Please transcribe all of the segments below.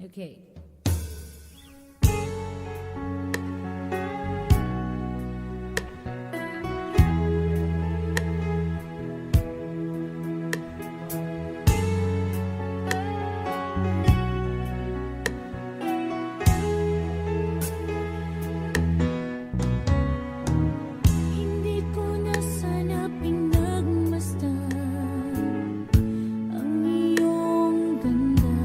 Okay. Hindi ko na sana pinagmasdan ang iyong ganda.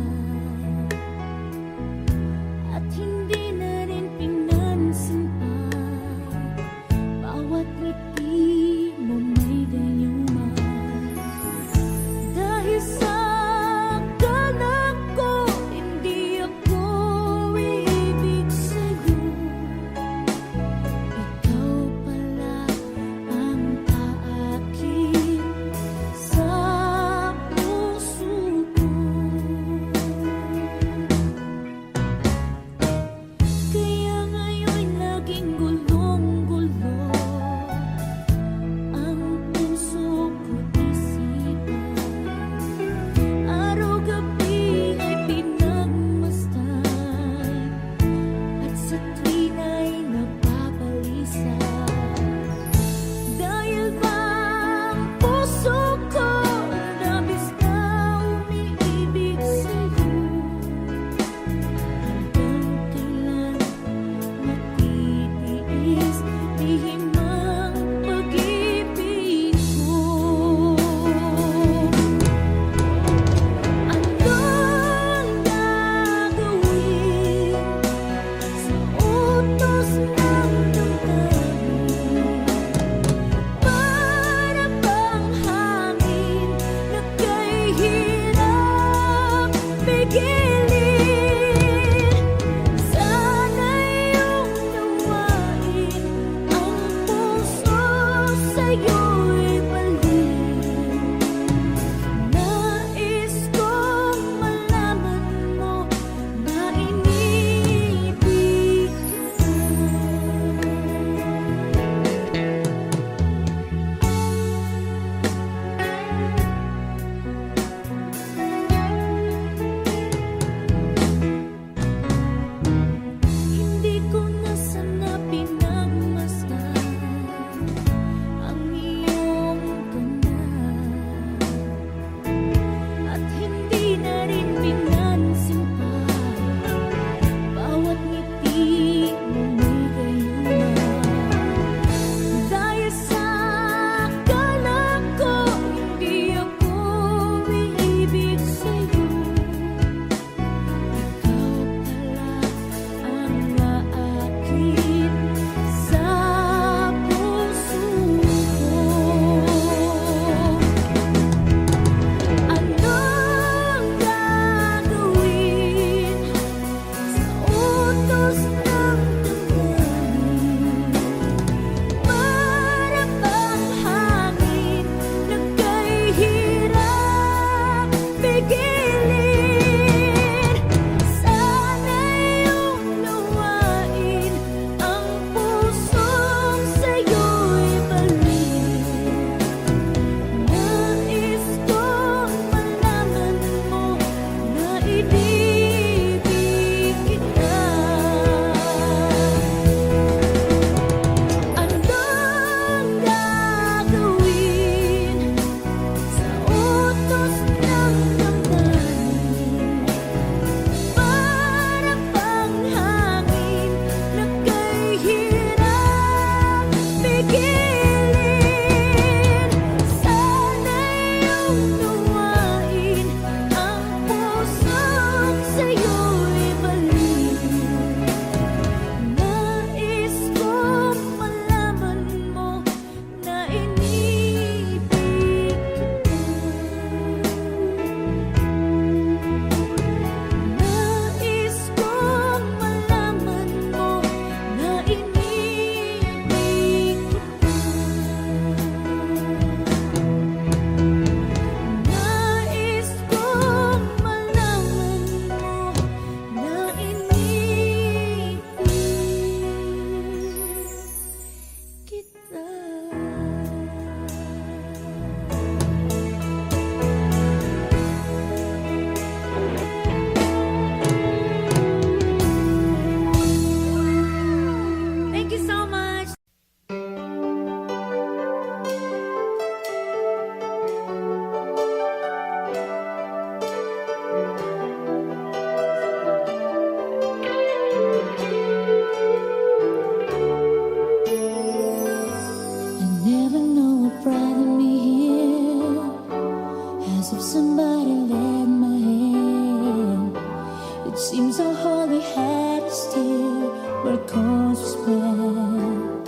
Seems so hard we had to steer where course was planned,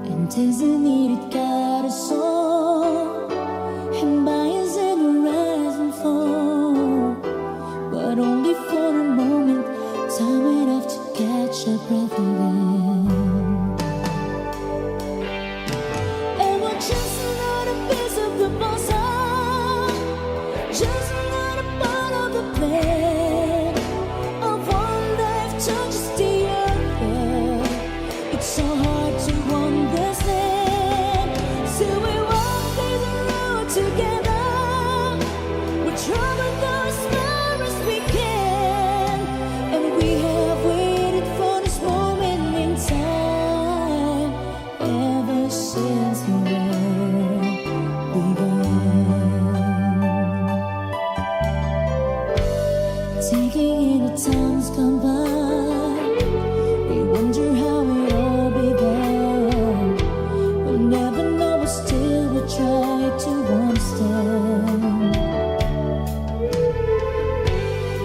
and isn't needed got us all, and by us in the rise and fall, but only for a moment. Time enough to catch our breath again. And we're just another piece of the puzzle, just another part of the plan of one life touches the other. It's so hard to understand. So we walk this road together. We're trying to as far as we can, and we have waited for this moment in time ever since the world began. Taking in the times gone by, we wonder how it all began. We'll never know, but still we try to understand.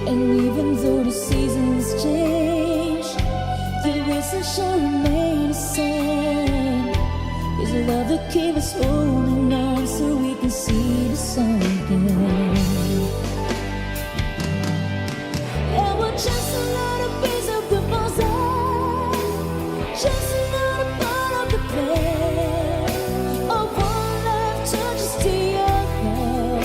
And even though the seasons change, the reason shall remain the same. Is the love that keeps us holding on so we can see the sun again. And we're just another piece of the puzzle, just another part of the plan of one life touches the other.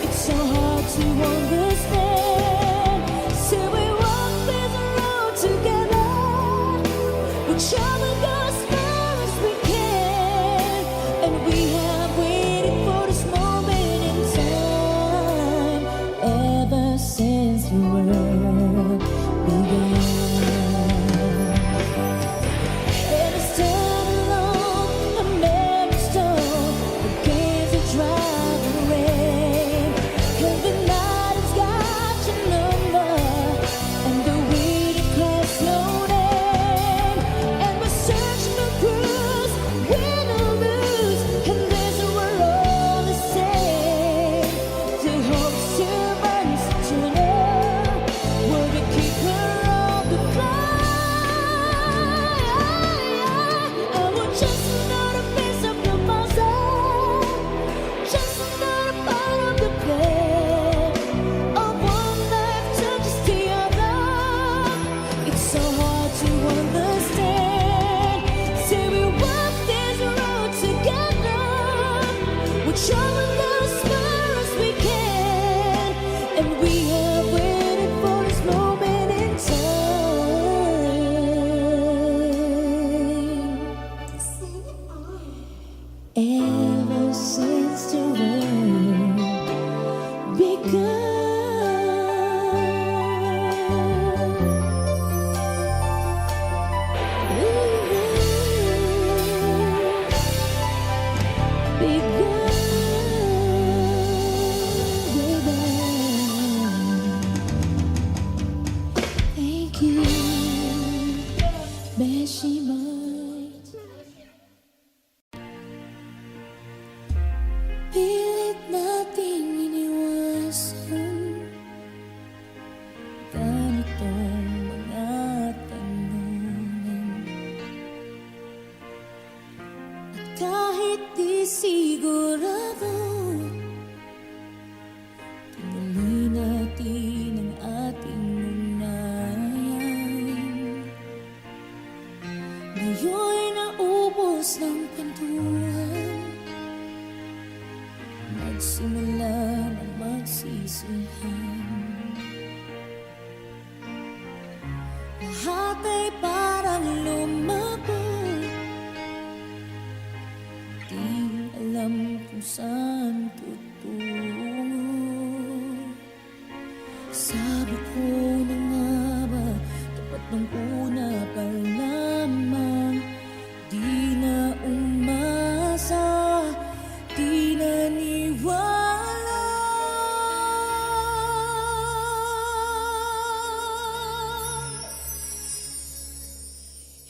It's so hard to understand. So we walk this road together. We're trying to go as far as we can, and we have waited for this moment in time ever since the world began. And it's done along a memory stone, the games that drive the rain, and the night has got your number, and the waiting clouds slow down, and we're searching for clues, win or lose, and this we're all the same. The hope still burns eternal, we're the keeper of the fire. And we're just another piece of the puzzle, just another part of the plan of one life touches the other. It's so hard to understand. So we walk this road together. We're trying to as far as we can, and we have waited for this moment in time ever since the world began. Thank you, Beshimite. Pilit nating iniwasan ganitong mga tanungan, at kahit di sigurado, tinuloy natin ang ating ugnayan. Ngayon'y naubos ng kwentuhan, nagsimula na magsisihan. Lahat ay parang lumabog, di alam kung saan tutungo. Sabi ko na nga ba, tapat ng una pa lamang, di na umasa, di naniwala.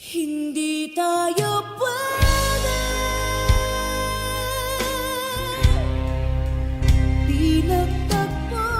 Hindi tayo pwede, pinagtagpo,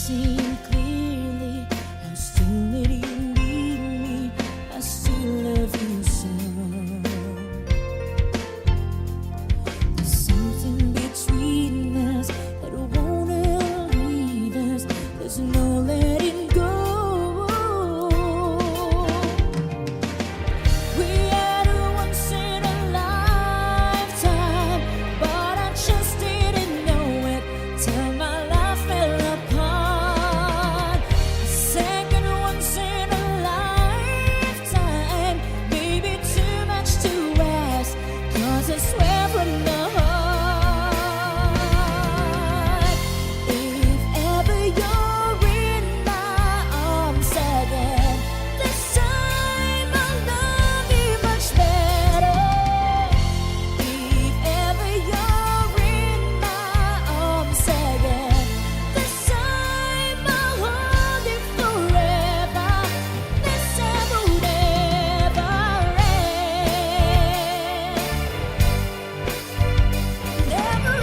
see clearly how still it you need me. I still love you so. There's something between us that won't ever leave us. There's no letting go. We had a once in a lifetime, but I just didn't know it till my life fell apart. A second once in a lifetime, maybe too much to ask, 'cause I swear from the heart, if ever you're in my arms again, this time I'll love you much better. If ever you're in my arms again, this time I'll hold you forever. This time will never end. Never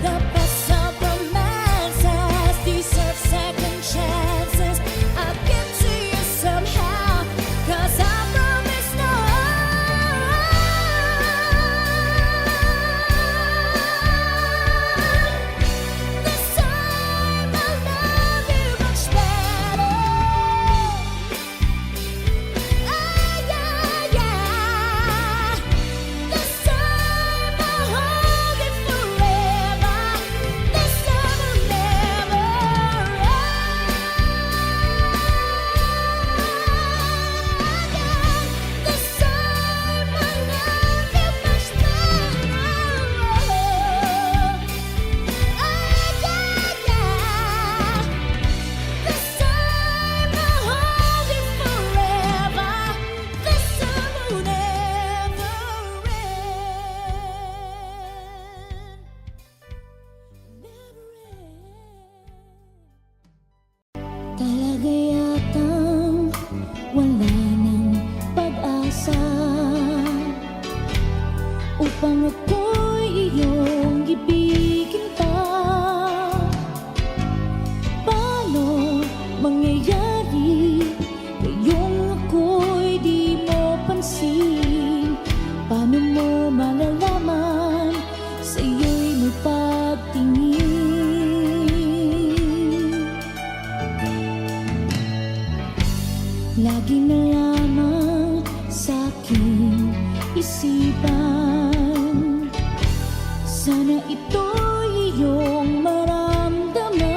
the best of romances deserve second chances. I'll give to you somehow, 'cause I promise no. This time I'll love you much better. Yeah, yeah. This time I'll hold you forever. This time will never end. This time I'll love you much better. Yeah, yeah. This time I'll hold you forever. This time will never end. Talaga yatang wala ng pag-asa upang ako'y iyong ibigin pa. Paano mangyayari ngayong ako'y di mo pansin? Paano mo malalaman sa'yo'y may pagtingin? Lagi na lamang sa'king isipan, sana ito'y iyong maramdaman.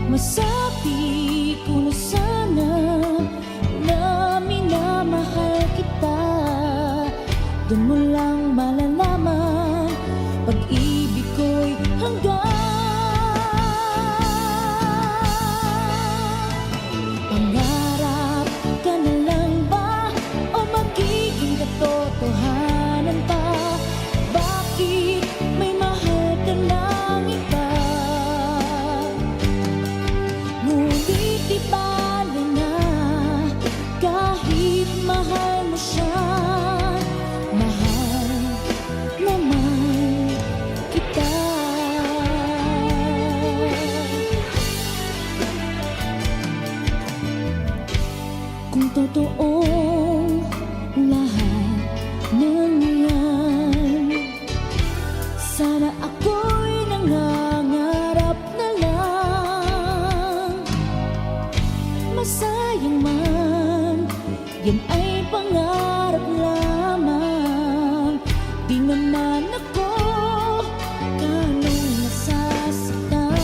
Masabi ko na sana na minamahal kita. Doon mo lang malalaman pag-ibig ko'y hanggang. Pangarap ka na lang ba o magiging katotohanan pa? Bakit may mahal ka ng iba? Ngunit di bale na kahit mahal mo siya, mahal naman kita. Kung totoong lahat ng yan, sana ako'y nangangarap na lang. Masayang man, yan ay pangarap lamang. Di naman ako ganong nasasaktan.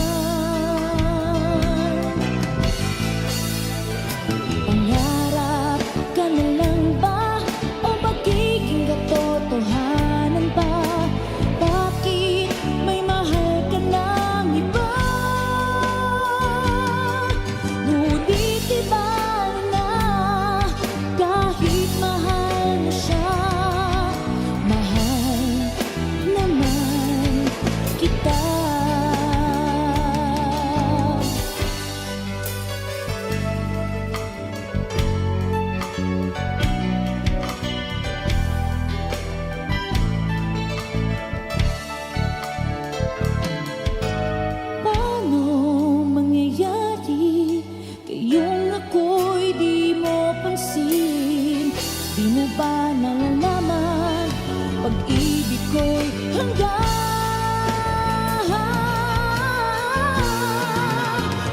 Pangarap ka na lang ba o magiging katotohanan pa? Bakit may mahal ka ng iba? Ngunit di bale na kahit mahal mo siya, mahal naman hanggan.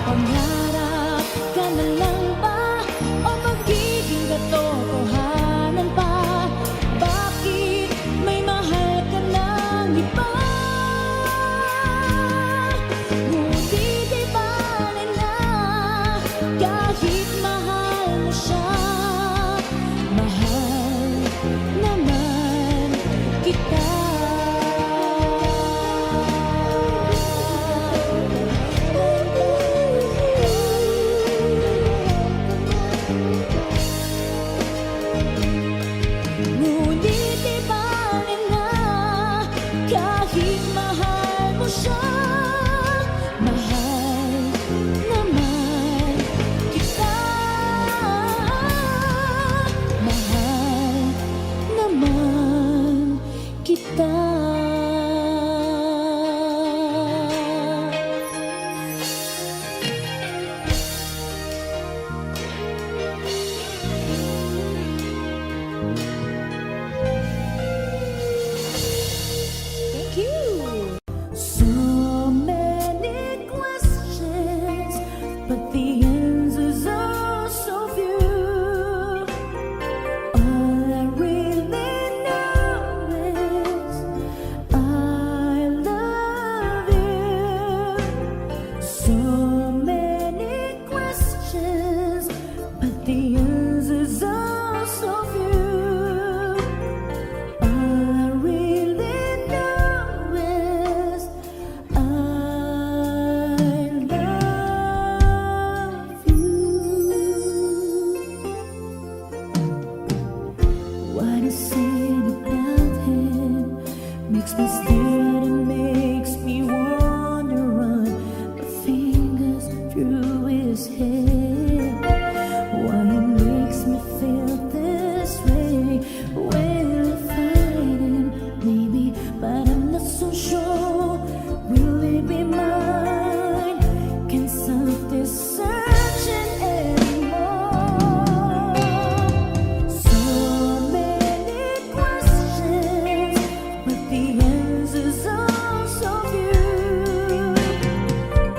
Pangarap ka na lang ba o magiging katotohanan pa? Bakit may mahal ka ng iba? Ngunit di bale na kahit mahal mo siya. Mahal naman kita. Ngunit di bale na kahit mahal mo siya. Mahal naman kita. Mahal naman kita. Thank you. So many questions, but the answers are so few. All I really know is I love you. So many questions, but the answers are so few. All I really know is I love you. What is it about him makes me stare and makes me wanna run my fingers through his hair? Why it makes me feel this way when I find him, maybe, but I'm not so sure. Will he be mine? Can't stop this searching anymore. So many questions, but the answers are so few.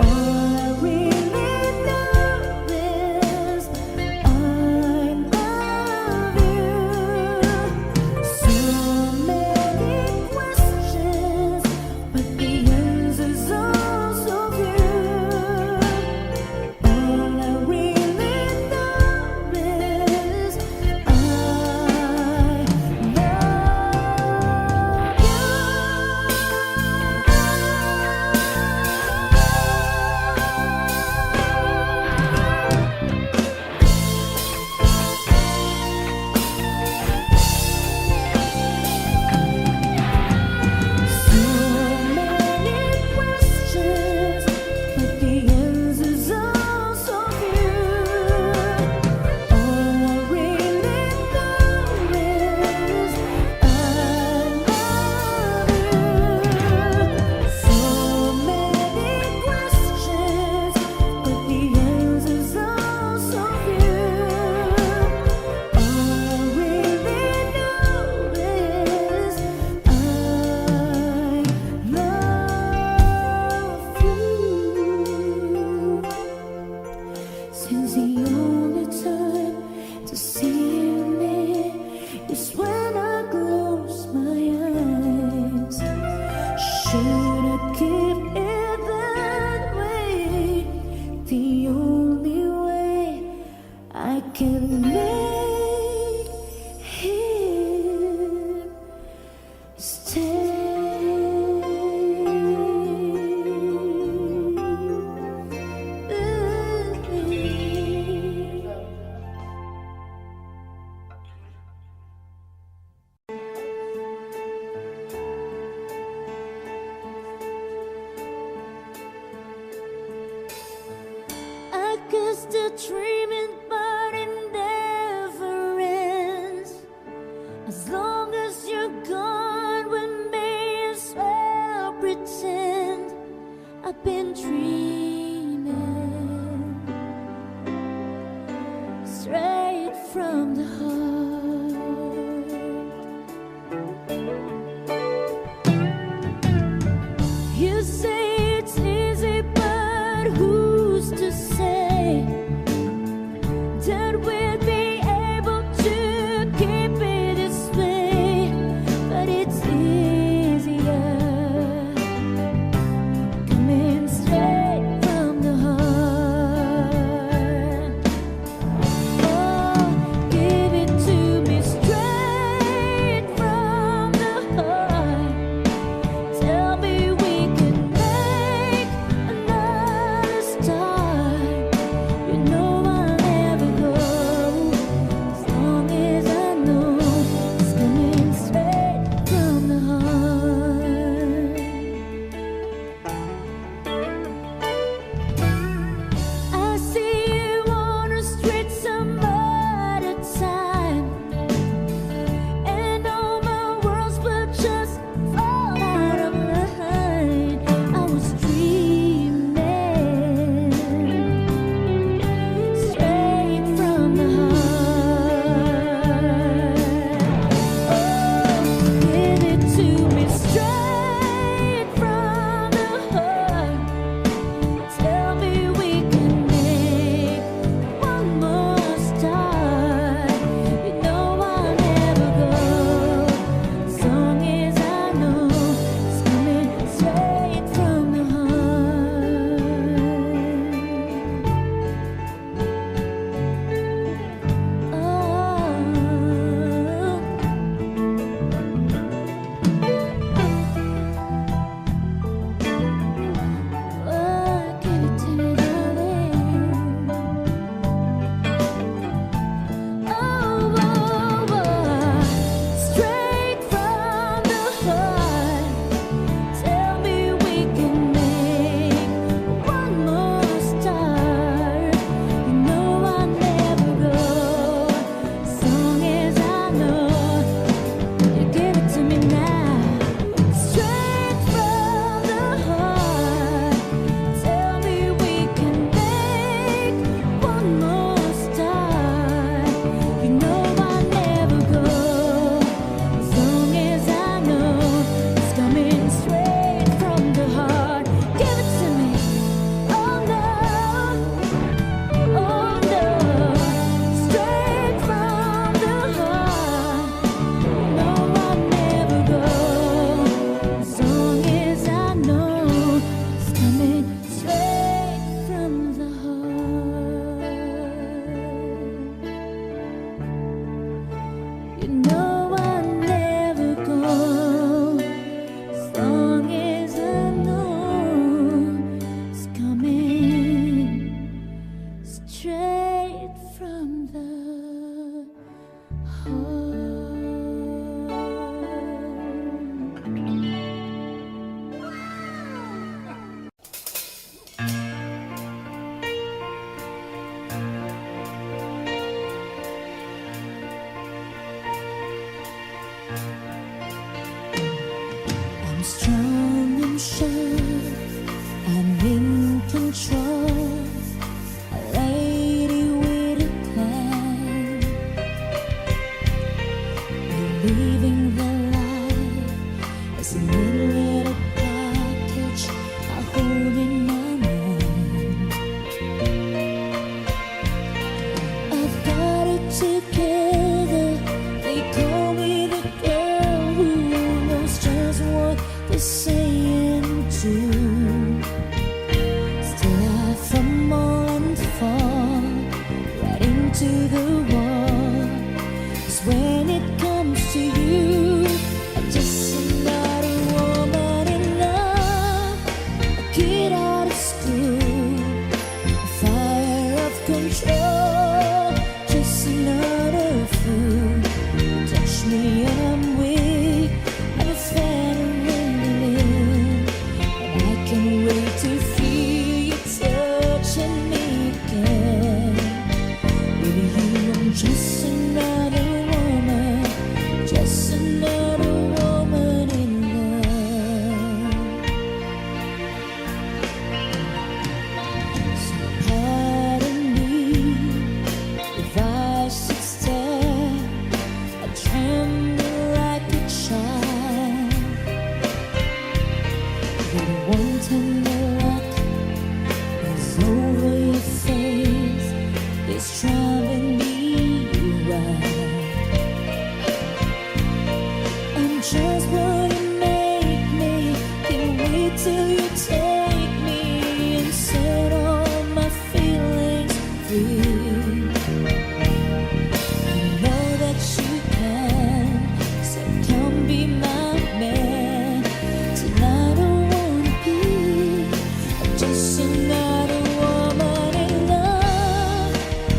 All I really know is I love you. So many questions, but the answers are so few. All I really know is I So many questions, but the answers are so few. All I really know is I love you. So many questions, but the answers are so few. All I really know is I love you. Since the only time to see me is when I close my eyes. Should I keep it that way? The only way I can make him stay. I could still dreaming, but it never ends. As long as you're gone, we may as well pretend I've been dreaming straight from the heart. just saying too. Still I fumble and fall right into the wall. 'Cause when it comes to you, I'm just another woman in love. A kid out of school, a fire of control, just another fool. You touch me and I'm weak, I'm a feeling, and I can't wait to feel you touching me again. Baby, you are just another woman, just another woman in love. So pardon me if I should stare, I tremble like a child. But one tender look is over your face, it's driving me wild. I'm just what you make me, can't wait till you take me and set all my feelings free. I know that you can, so come be my man. Tonight I wanna be just another woman in love,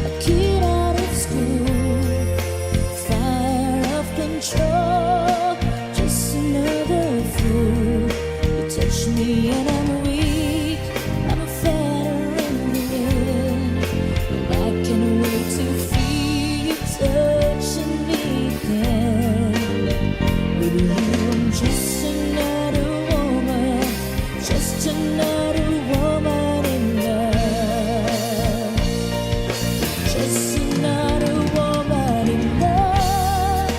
a kid out of school, fire of control, just another fool. You touch me and I'm weak, I'm a veteran, and I can't wait to feel you touching me again. Baby, I'm just another woman, just another woman in love, just another woman in love,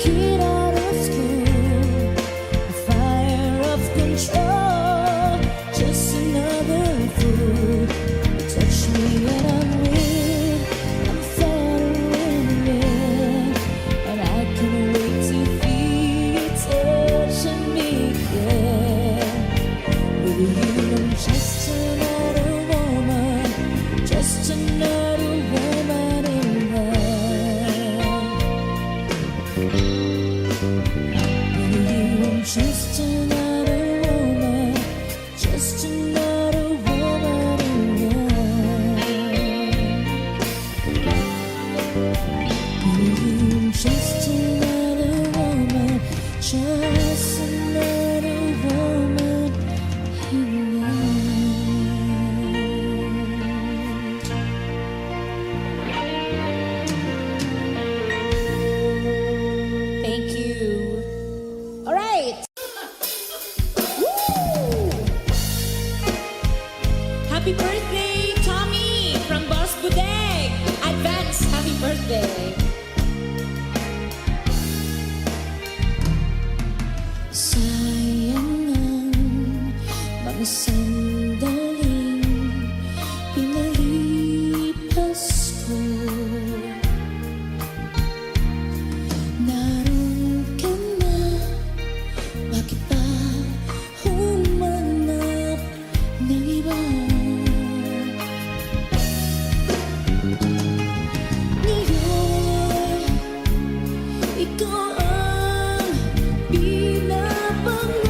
kid out of school, a fire of control, just another fool. You touch me and I'm weak, I'm a veteran, and I can't wait to feel you touching me again. With you, I'm just another woman, just another woman in love. With you, I'm just another woman, just another woman in love. With you, I'm just another woman, just another woman in love. Thank you. All right. Woo! Happy birthday, Tommy from Boss Budeg. Advance happy birthday. Sayang ang mga sandaling pinalipas ko. Naroon ka na, bakit pa humanap ng iba? Ngayon, ikaw ang pinapangarap.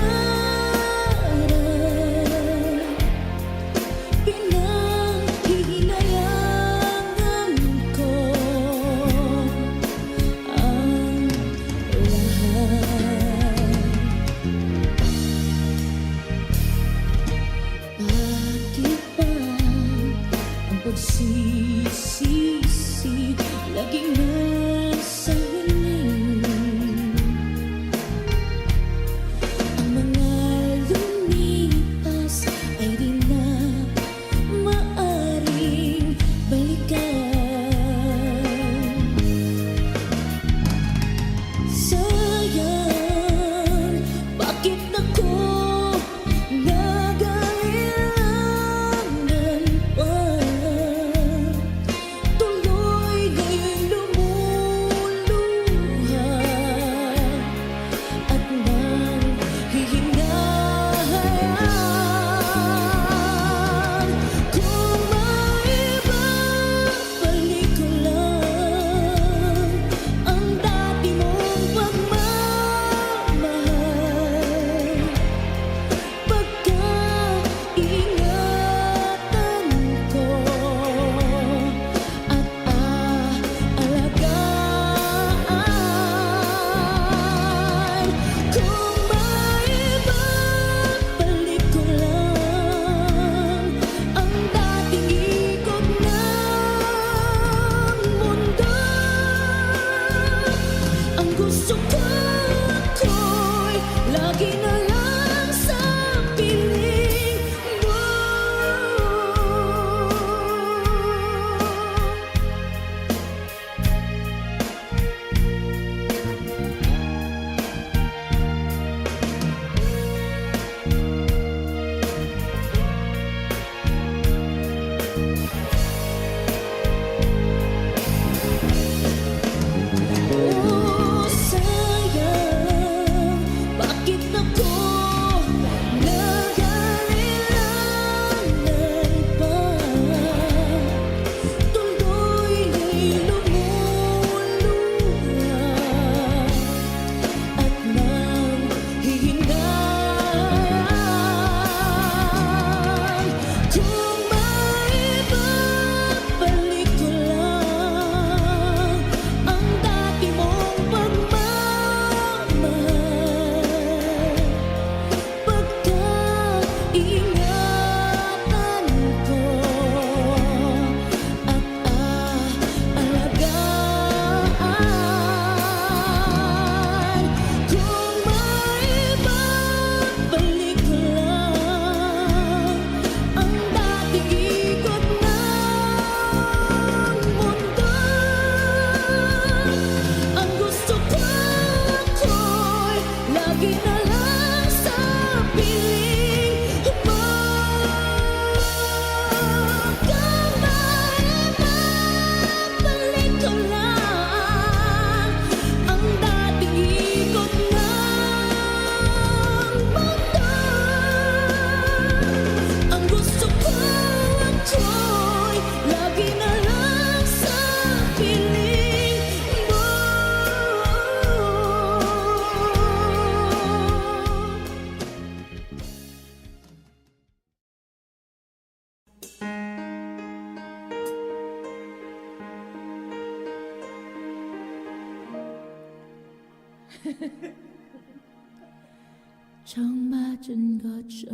정 맞은 것처럼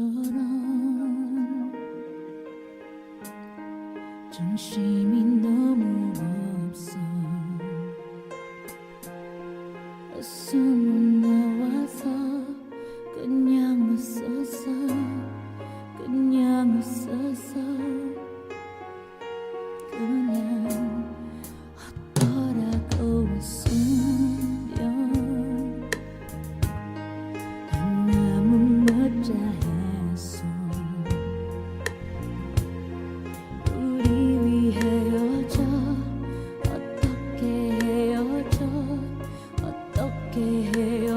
정신이 너무 없어. 어서 못 나와서 그냥 웃었어. 그냥 웃었어. 그냥 어떠라고 웃으면 너무 멋자했어. 우리 위 헤어져. 어떻게 헤어져. 어떻게 헤어져.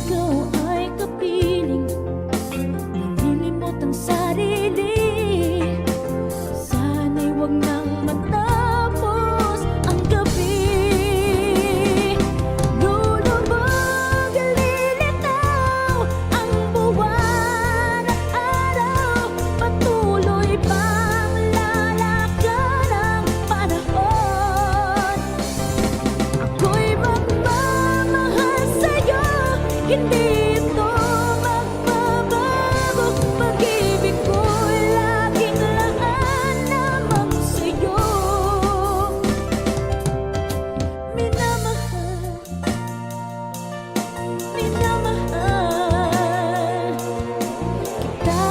ikaw ay kapiling, nalilimot ang sarili. Sana'y wag nang matapos ang gabi. Lulubog, lilitaw ang buwan at araw, patuloy pang lalakad ang panahon. Ako'y magmamahal sa'yo, hindi ito magbabago. Pag-ibig ko'y laging laan lamang sa'yo. Minamahal, minamahal kita.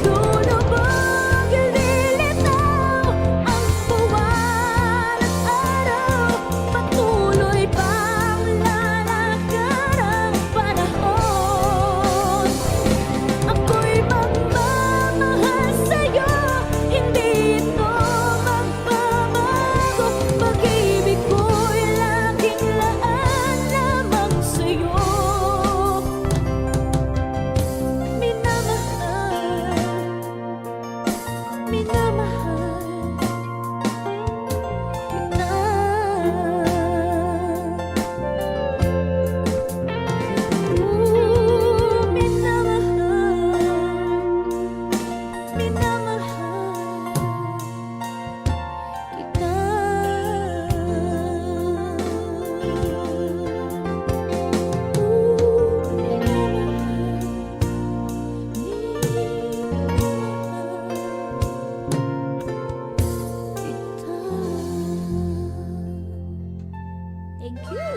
Lulubog, lilitaw ang buwan at araw, patuloy pang lalakad ang panahon. Ako'y magmamahal sa'yo, hindi ito magbabago. Pag-ibig ko'y laging laan lamang sa'yo. Minamahal, minamahal kita. Minamahal, minamahal kita. Thank you.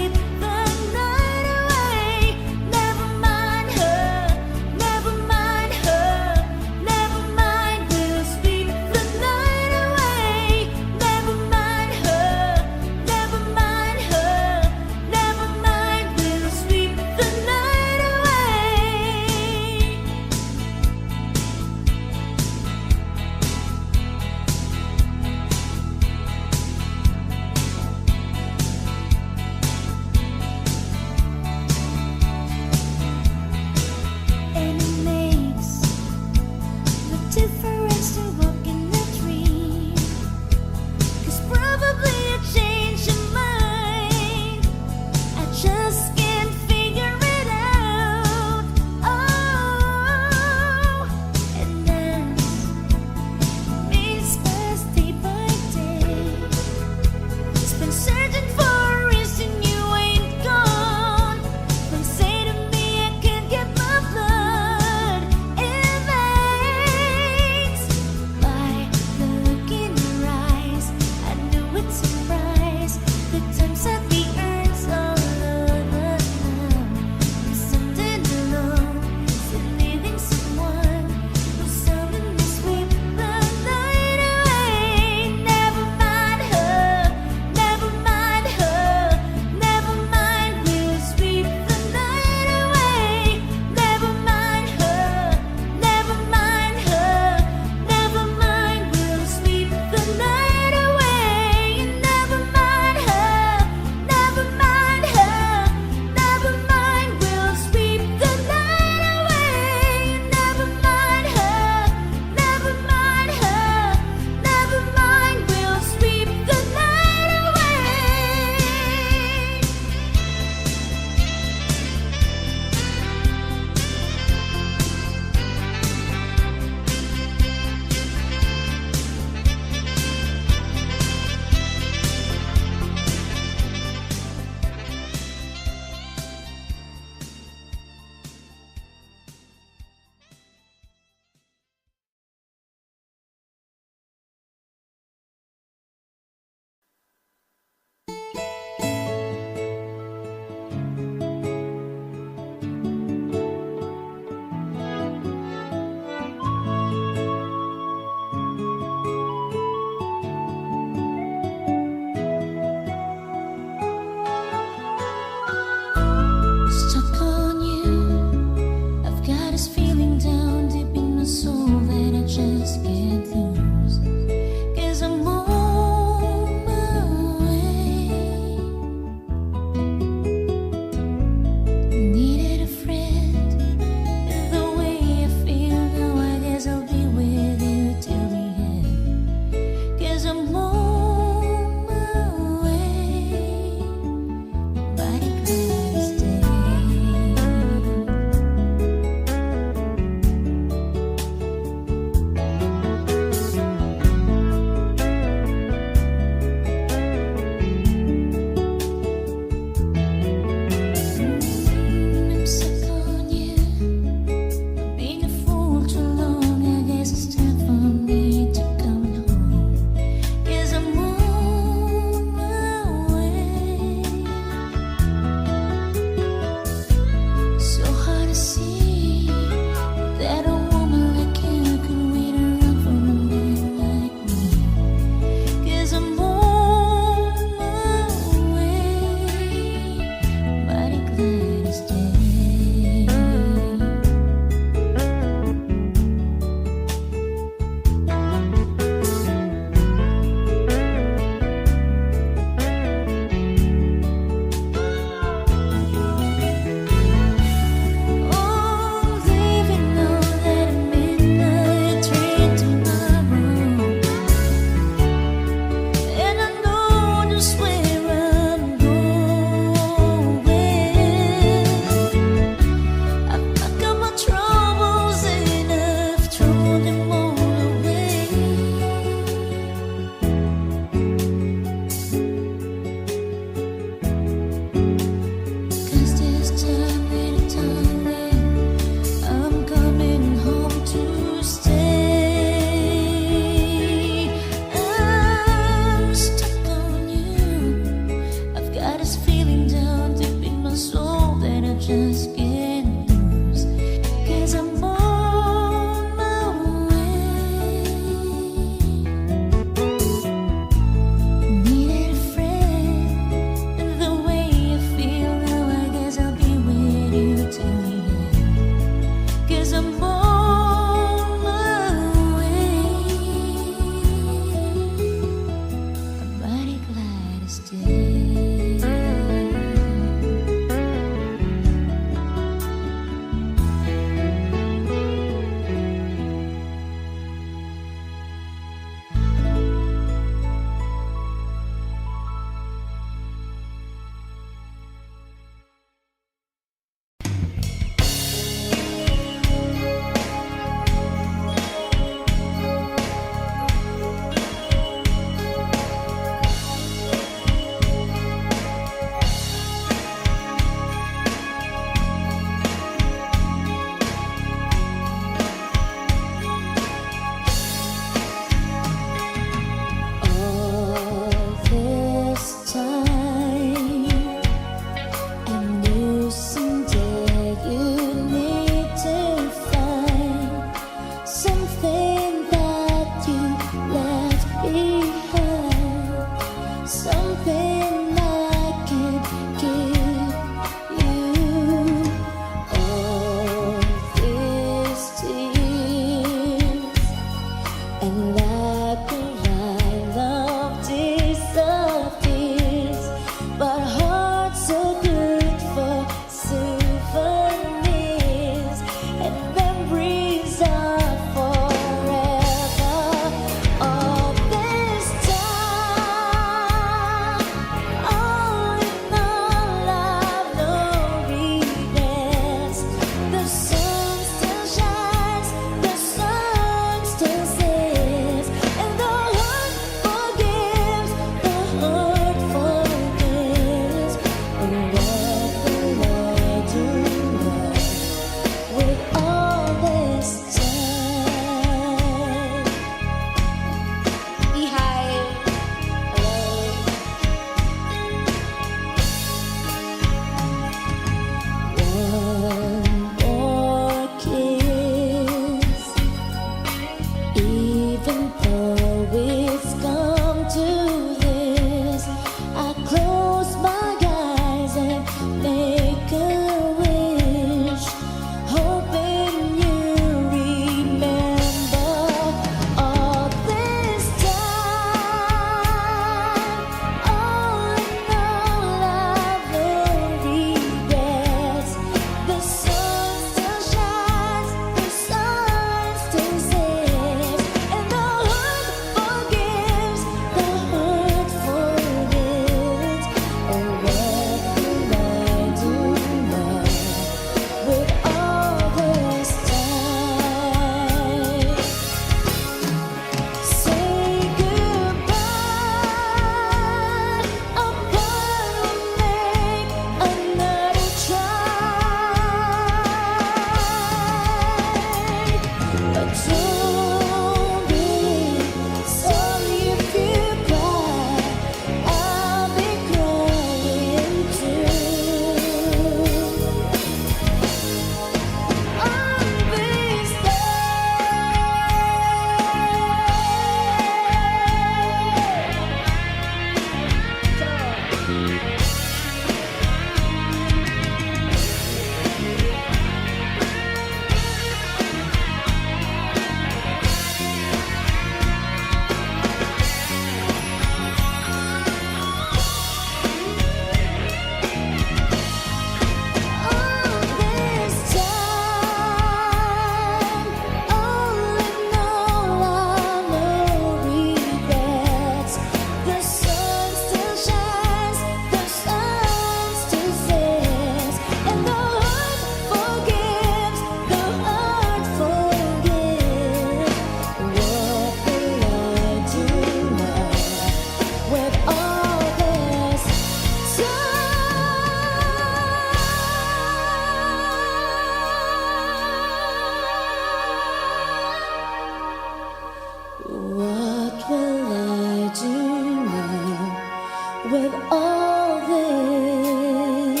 with all this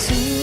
time.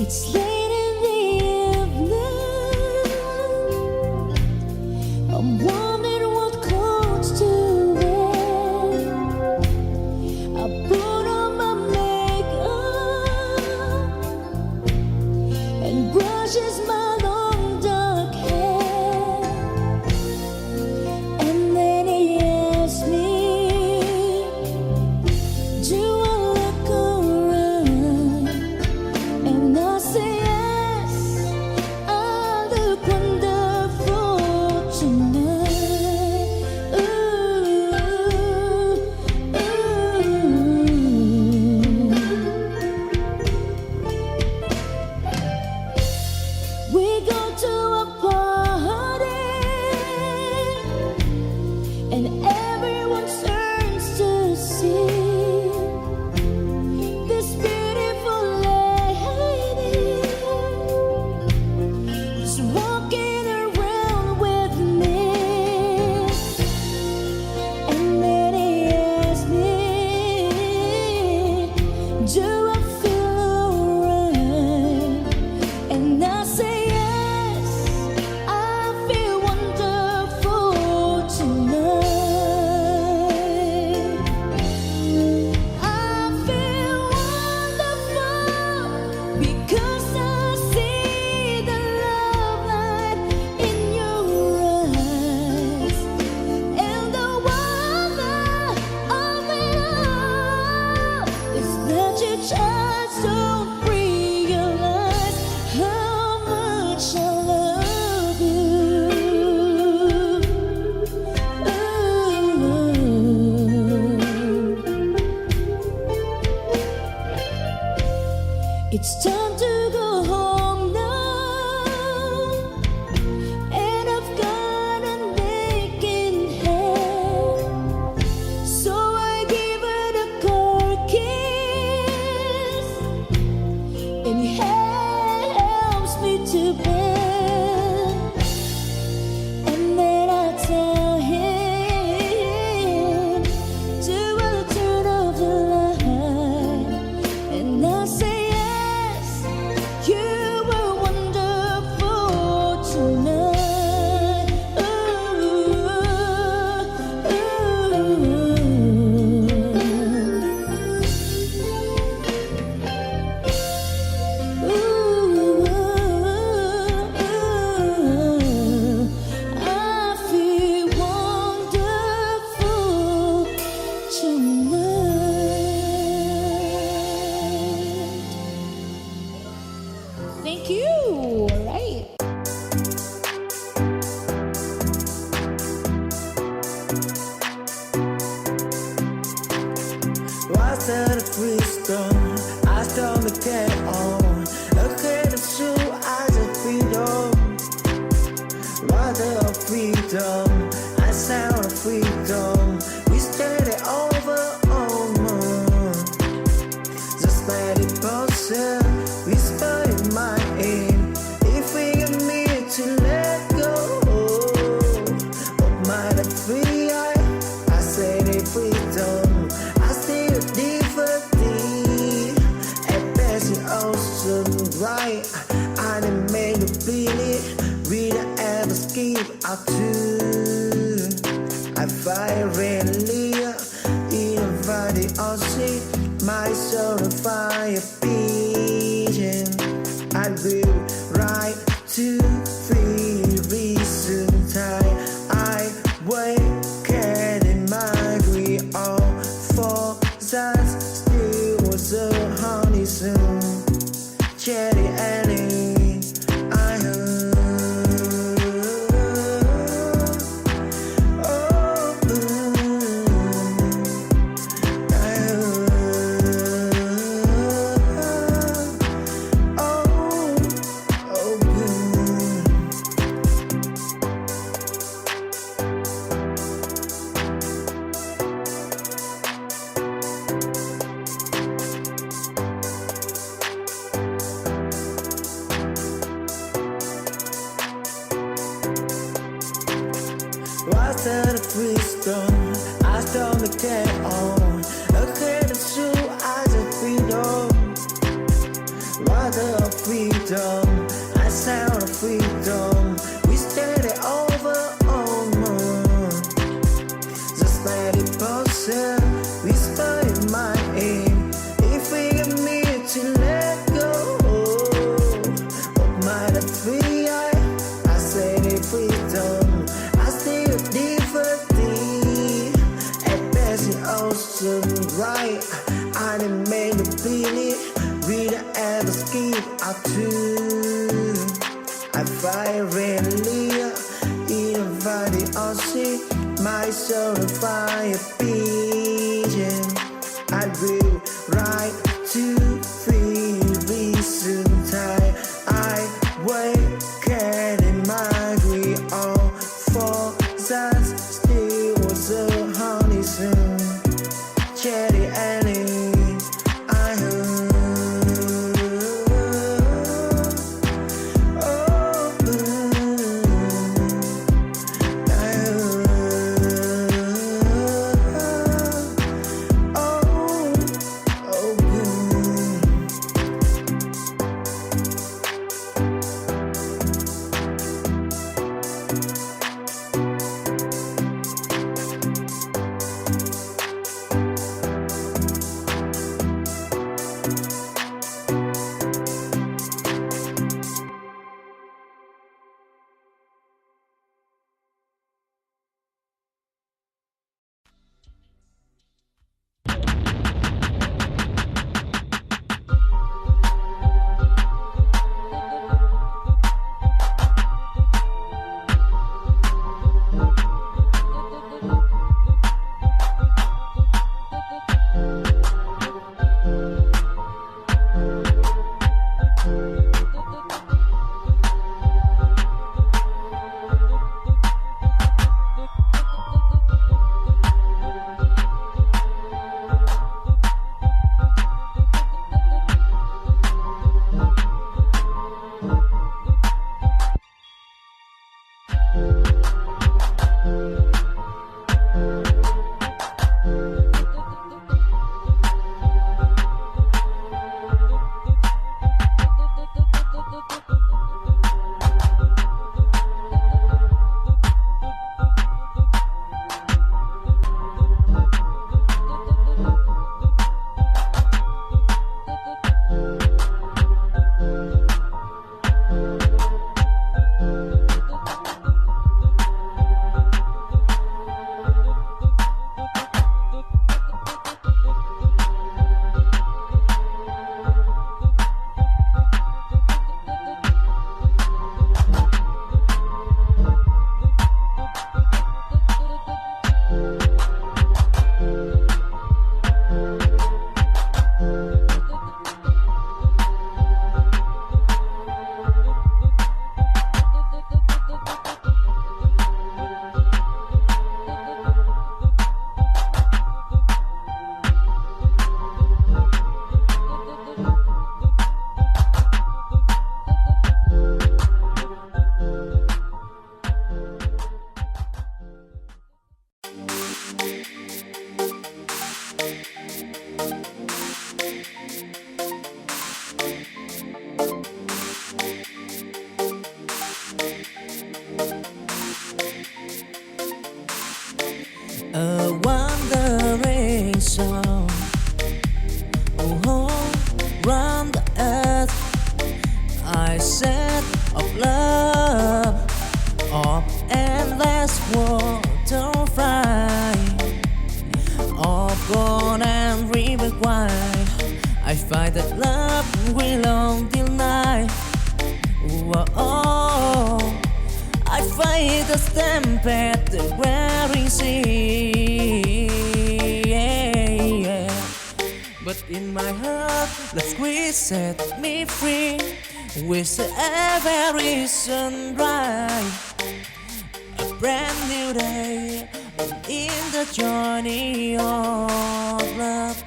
It's late in the evening. I'm wondering what clothes to wear. I put on my makeup and brushes my long dark hair. And then he asked me, do I look alright? And I say yes, I look wonderful tonight. Ooh, We go to a party and everyone turns to see this beautiful lady is walking around with me. And then he asked me, do I feel alright? And I say yes, I feel wonderful tonight. I feel wonderful because I see the love light in your eyes. And the wonder of it all is that you just don't realize how much I love you. It's time to go home now, and I've got an aching head. So I give it a cold kiss, and he helps me to bed. And then I tell him, do I turn off the light? And I say yes, you were wonderful tonight. I feel wonderful tonight. Thank you. All right. Was that a freestone? I still the get on. A kind of shoe as a freedom. Was it a freedom? I sound a freedom. We started over, just let it pass. We started my aim. If we get me to let go, what might I free? I said it freedom. I still differently. At best, you also right. I didn't make it feel it. We don't ever skip up to. I fire really in a body all sick. My soul on fire beating. I will Cherry Annie, I heard. Oh, I heard. Oh, What's the freestone? I storm the cat on. Okay, the shoe, I just freedom. What the freedom? I sound of freedom. We steady over on moon. Just let it pulsate. Whisper in my ear. If we get me to let go of my free I say the freedom. I see a differently. At best in ocean, right? I didn't make the feeling. We don't ever skip out too. I fire really in a body ocean. My soul on fire pigeon. I will ride to free reason time. I wake in my agree all for that still was a honey soon. Cherry Annie, I heard. Oh, I heard. Oh, A wandering song, oh, round the earth. I said of love, of endless waterfly, of gold and river wide. I find that love will long till night. fight the stampede, the wearing sea. But in my heart, the squeeze set me free. With every sunrise, a brand new day. In the journey of love,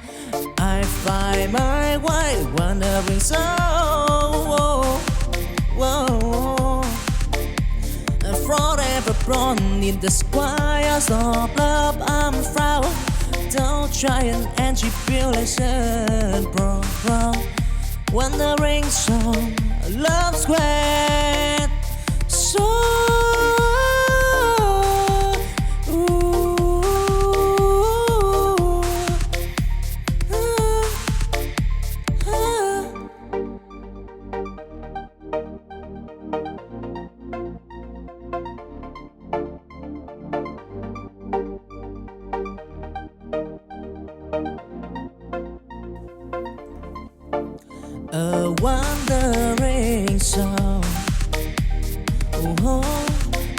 I find my way, wandering soul. Forever born in the squires of love, I'm proud. Don't try and tribulation, bro. Wandering song, love square. So a wandering song,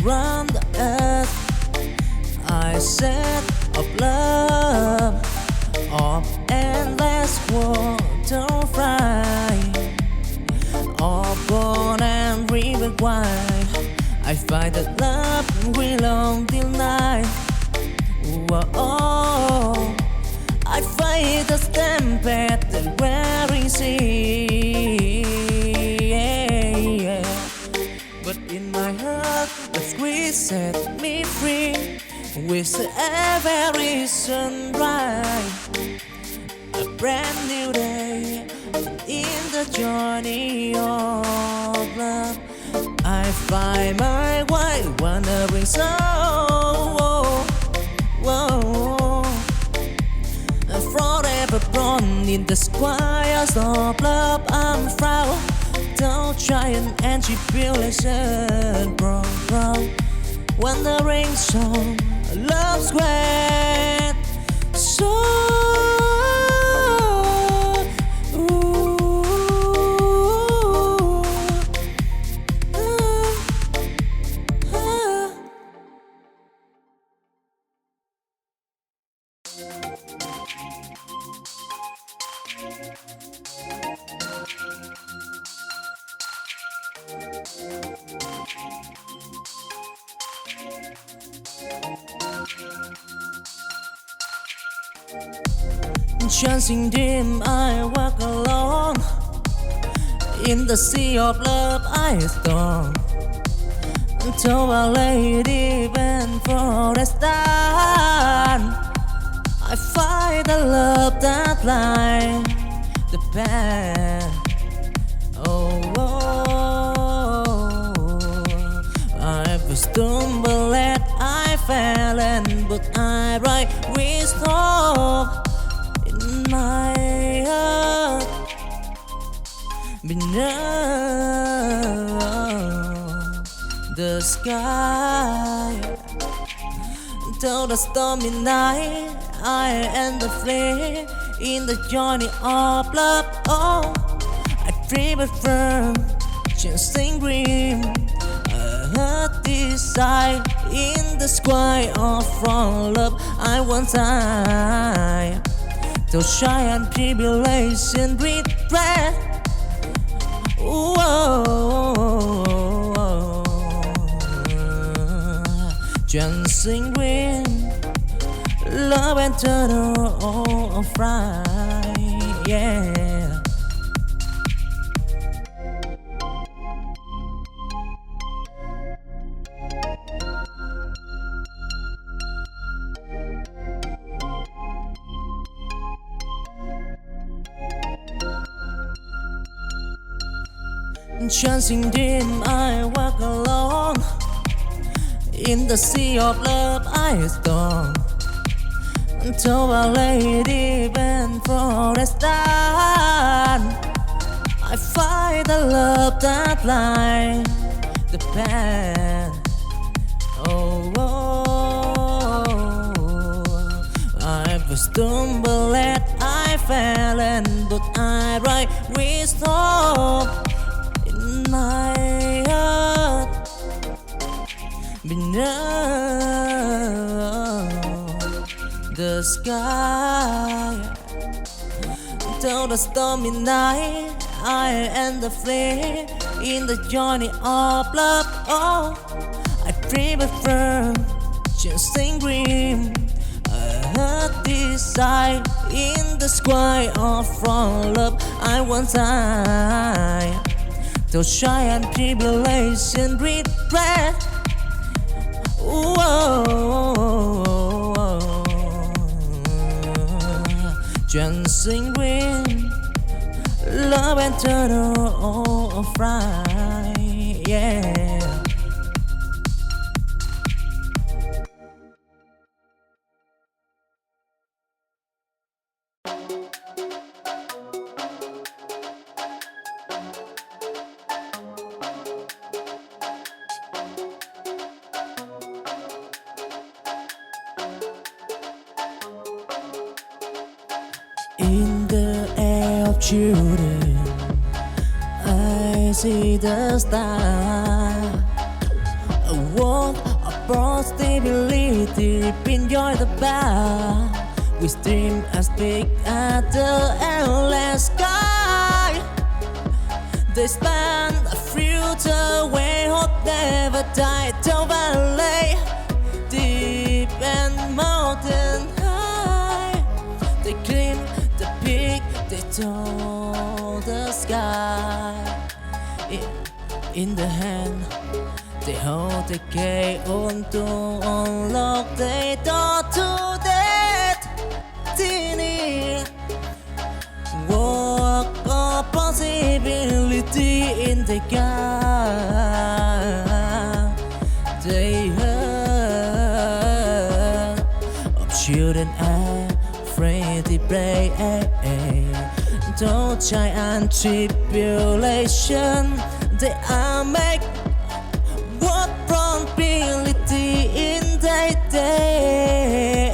round the earth. I said of love, of endless water fly, of born and river wide. I find that love will on till night. Whoa, I fight the stampede, the wearing sea. But in my heart, the squeeze set me free. With every sunrise, a brand new day. In the journey of love, I find my way, wandering soul. Forever born in the squires of love, I'm proud. Don't try and tribulation, bro. Wandering song, love square. So chancing dim, I walk alone. In the sea of love, I storm. Until a lady bent for a star, I find the love that lies the path. I stumbled and I fell, and but I right with hope in my heart. Beneath the sky, till the stormy night, I and the flame in the journey of love. Oh, I dream of firm, chasing dream. I heard desire in the sky of from love. I want time to shy and tribulation regret. Dancing green, love and turn of right, yeah. Chancing dim, I walk alone. In the sea of love, I storm. Until a lady bent for a star, I find the love that lies the path. I've stumbled and I fell, and but I right with hope in my heart. below the sky. Till the stormy night, I and the flame in the journey of love. Oh, I prefer chasing dream. I heard this sight in the sky of from love. I once I till shy and tribulation regret. Chasing dream, love and turtle of right, yeah. In the air of children, I see the star. A world of broad stability, enjoy the bar. We stream as big as the endless sky. They span a future where hope never died. Till valley, deep and mountain high. They climb the peak, they told the sky. In the hand, they hold the key on to unlock the door to destiny. Walk of possibility in the gap. They heard of children afraid to pray. Don't try and tribulation. They are make what probability in their day.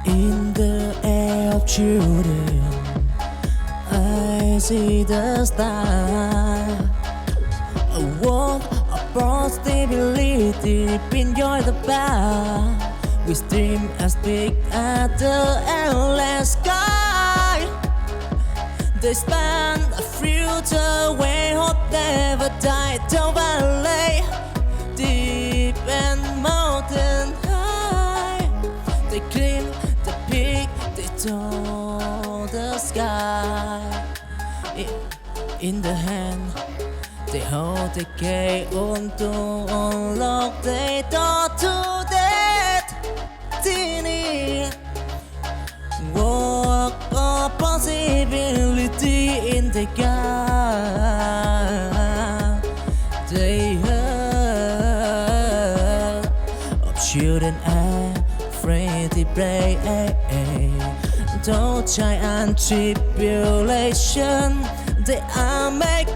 In the air of children, I see the star. A world of broad stability, enjoy the bar. We stream as big as the endless sky. They span a future where hope never died. Till valley, deep and mountain high. They climb the peak, they told the sky. In the hand, they hold the key on to unlock the door to destiny. Walk of possibility in the gap. They heard of children afraid to pray. Don't try and tribulation. They are make